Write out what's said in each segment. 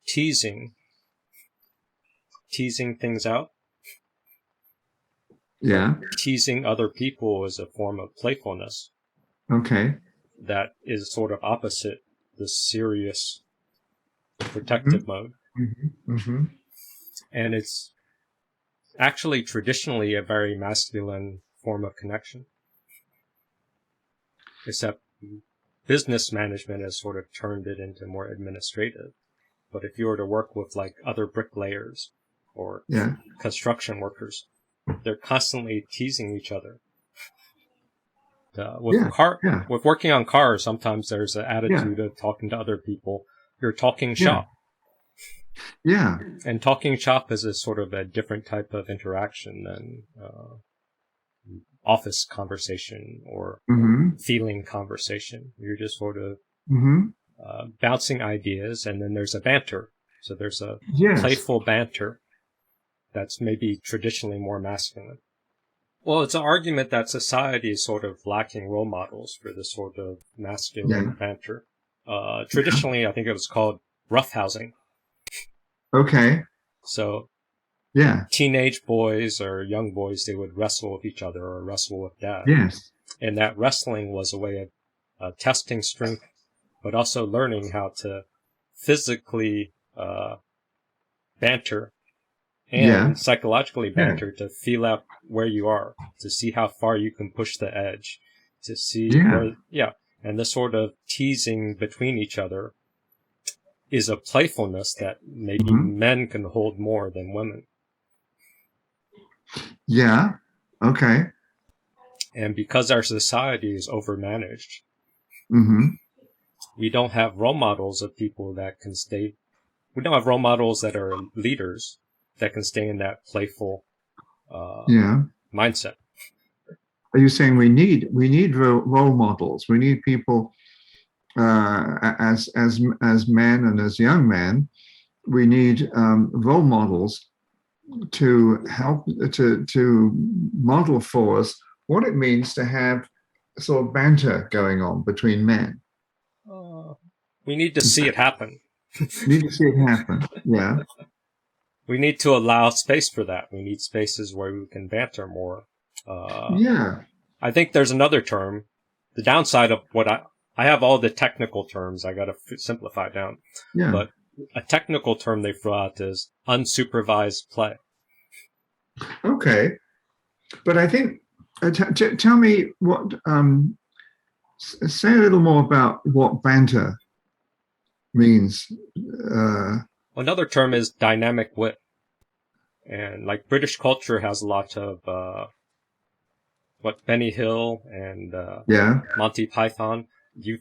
teasing things out. Yeah. Teasing other people is a form of playfulness. Okay. That is sort of opposite the serious protective mode. Mm-hmm. Mm-hmm. And it's actually traditionally a very masculine form of connection. Except business management has sort of turned it into more administrative. But if you were to work with like other bricklayers or construction workers, they're constantly teasing each other. With working on cars, sometimes there's an attitude of talking to other people. You're talking shop. Yeah. And talking shop is a sort of a different type of interaction than office conversation or feeling conversation. You're just sort of bouncing ideas, and then there's a banter. So there's a playful banter that's maybe traditionally more masculine. Well, it's an argument that society is sort of lacking role models for this sort of masculine banter. Traditionally, I think it was called roughhousing. Okay. So, teenage boys or young boys, they would wrestle with each other or wrestle with dad. Yes. And that wrestling was a way of testing strength, but also learning how to physically banter and psychologically banter to feel out where you are, to see how far you can push the edge, to see and this sort of teasing between each other is a playfulness that maybe men can hold more than women. Yeah. Okay. And because our society is overmanaged, we don't have role models of people that can stay. We don't have role models that are leaders that can stay in that playful mindset. Are you saying we need role models? We need people as men and as young men. We need role models to help to model for us what it means to have sort of banter going on between men. We need to see it happen. We need to see it happen. Yeah. We need to allow space for that. We need spaces where we can banter more. I think there's another term. The downside of what I have all the technical terms. I got to simplify down. Yeah. But a technical term they throw out is unsupervised play. Okay. But I think, tell me what, say a little more about what banter means. Another term is dynamic wit. And like British culture has a lot of, Benny Hill and Monty Python.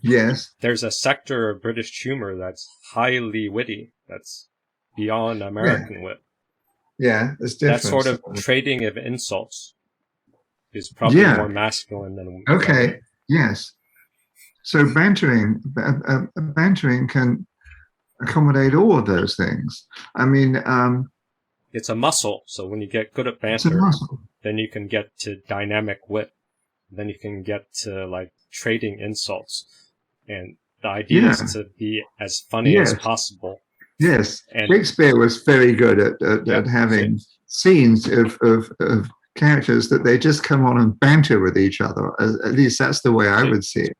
There's a sector of British humor that's highly witty, that's beyond American wit. Yeah, there's difference. That sort of trading of insults is probably more masculine than feminine. Yes. So bantering can accommodate all of those things. I mean, it's a muscle. So when you get good at banter, then you can get to dynamic wit. Then you can get to like trading insults. And the idea is to be as funny as possible. Yes. And Shakespeare was very good at having scenes of characters that they just come on and banter with each other. At least that's the way I would see it.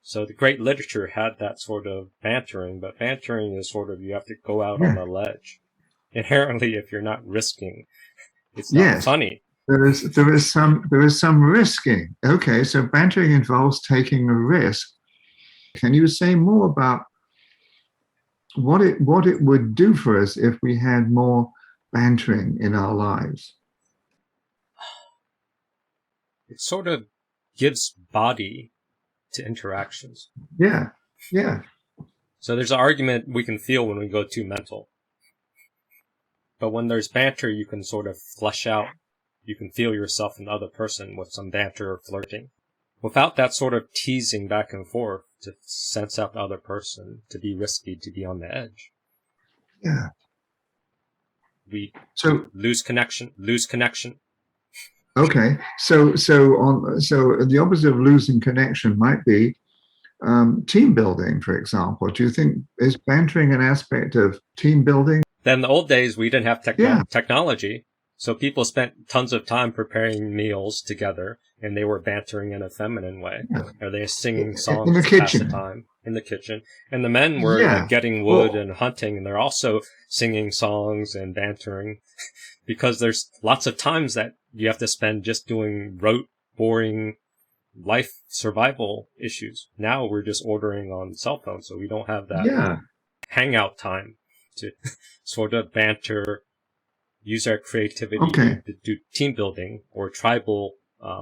So the great literature had that sort of bantering, but bantering is sort of, you have to go out on a ledge. Inherently, if you're not risking, it's not funny. There is some risking. Okay, so bantering involves taking a risk. Can you say more about what it would do for us if we had more bantering in our lives? It sort of gives body to interactions. Yeah. So there's an argument we can feel when we go too mental. But when there's banter, you can sort of flesh out. You can feel yourself in the other person with some banter or flirting. Without that sort of teasing back and forth to sense out the other person, to be risky, to be on the edge. Yeah. We lose connection. Okay. So the opposite of losing connection might be team building, for example? Do you think is bantering an aspect of team building? Then in the old days, we didn't have technology. So people spent tons of time preparing meals together, and they were bantering in a feminine way. Or they singing songs to pass the time in the kitchen. And the men were getting wood and hunting, and they're also singing songs and bantering. Because there's lots of times that you have to spend just doing rote, boring life survival issues. Now we're just ordering on cell phones, so we don't have that hangout time to sort of banter, use our creativity to do team building or tribal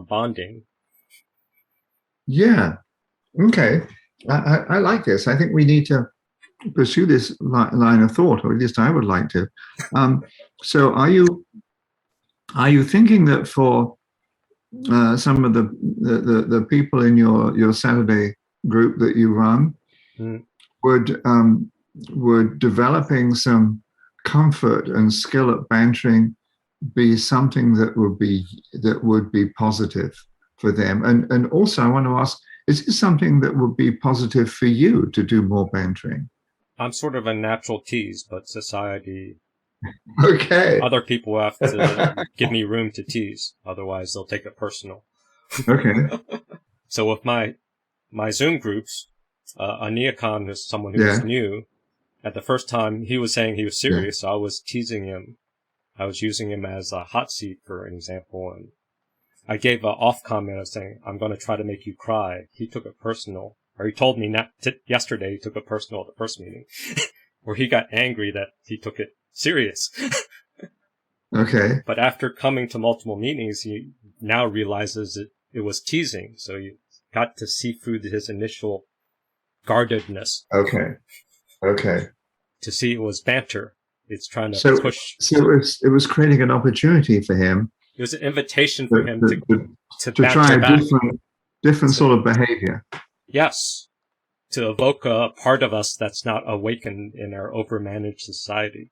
bonding. Yeah. Okay. I like this. I think we need to pursue this line of thought, or at least I would like to. So are you thinking that for some of the people in your Saturday group that you run would developing some comfort and skill at bantering be something that would be positive for them? And also I want to ask, is this something that would be positive for you to do more bantering? I'm sort of a natural tease, but society, other people have to give me room to tease. Otherwise, they'll take it personal. Okay. So with my Zoom groups, a neocon is someone who was new. At the first time, he was saying he was serious, so I was teasing him. I was using him as a hot seat, for an example, and I gave an off comment of saying, I'm going to try to make you cry. He took it personal. Or he told me yesterday he took it personal at the first meeting, where he got angry that he took it serious. Okay. But after coming to multiple meetings, he now realizes it was teasing. So you got to see through his initial guardedness. Okay. To see it was banter. It's trying to push. So it was creating an opportunity for him. It was an invitation for him to try a different sort of behavior. Yes. To evoke a part of us that's not awakened in our overmanaged society.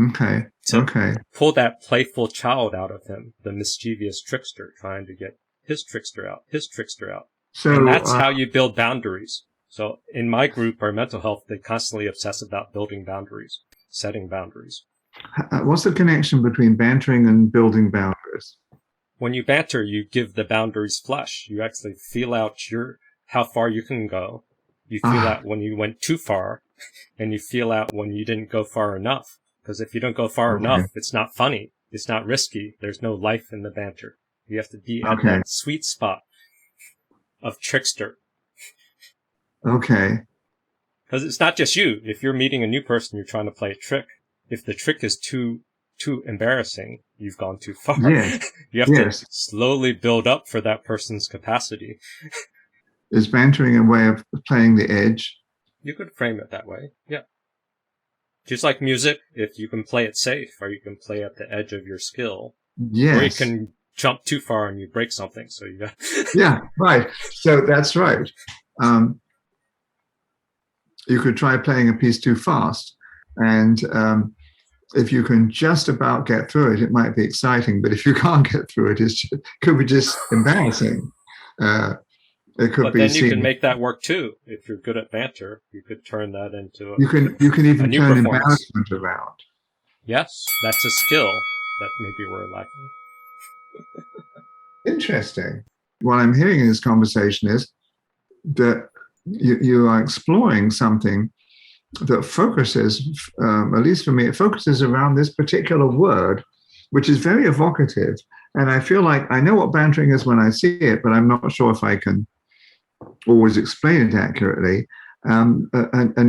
Okay. To pull that playful child out of him, the mischievous trickster, trying to get his trickster out. So, and that's how you build boundaries. So in my group, our mental health, they constantly obsess about building boundaries, setting boundaries. What's the connection between bantering and building boundaries? When you banter, you give the boundaries flesh. You actually feel out how far you can go. You feel out when you went too far, and you feel out when you didn't go far enough. Because if you don't go far enough, it's not funny. It's not risky. There's no life in the banter. You have to be at that sweet spot of trickster. Okay. Because it's not just you. If you're meeting a new person, you're trying to play a trick. If the trick is too embarrassing, you've gone too far. Yes. You have to slowly build up for that person's capacity. Is bantering a way of playing the edge? You could frame it that way, yeah. Just like music, if you can play it safe, or you can play at the edge of your skill. Yes. Or you can jump too far and you break something, so you got... Yeah, right. So that's right. You could try playing a piece too fast, and if you can just about get through it, it might be exciting. But if you can't get through it, it could be just embarrassing. It could be. Then you can make that work too. If you're good at banter, you could turn that into you can even turn embarrassment around. Yes, that's a skill that maybe we're lacking. Interesting. What I'm hearing in this conversation is that you are exploring something that focuses, at least for me, it focuses around this particular word, which is very evocative. And I feel like I know what bantering is when I see it, but I'm not sure if I can always explain it accurately. And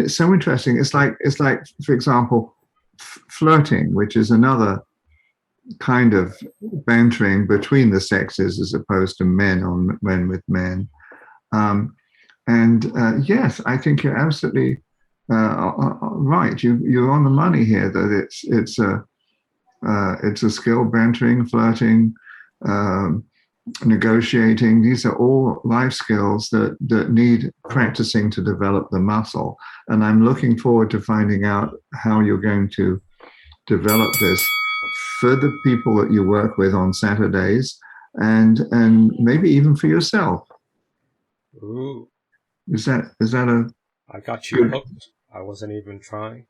it's so interesting. It's like, for example, flirting, which is another kind of bantering between the sexes as opposed to men with men. Yes, I think you're absolutely right. You're on the money here. That it's a skill, bantering, flirting, negotiating. These are all life skills that need practicing to develop the muscle. And I'm looking forward to finding out how you're going to develop this for the people that you work with on Saturdays, and maybe even for yourself. Ooh. Is that a? I got you hooked. I wasn't even trying.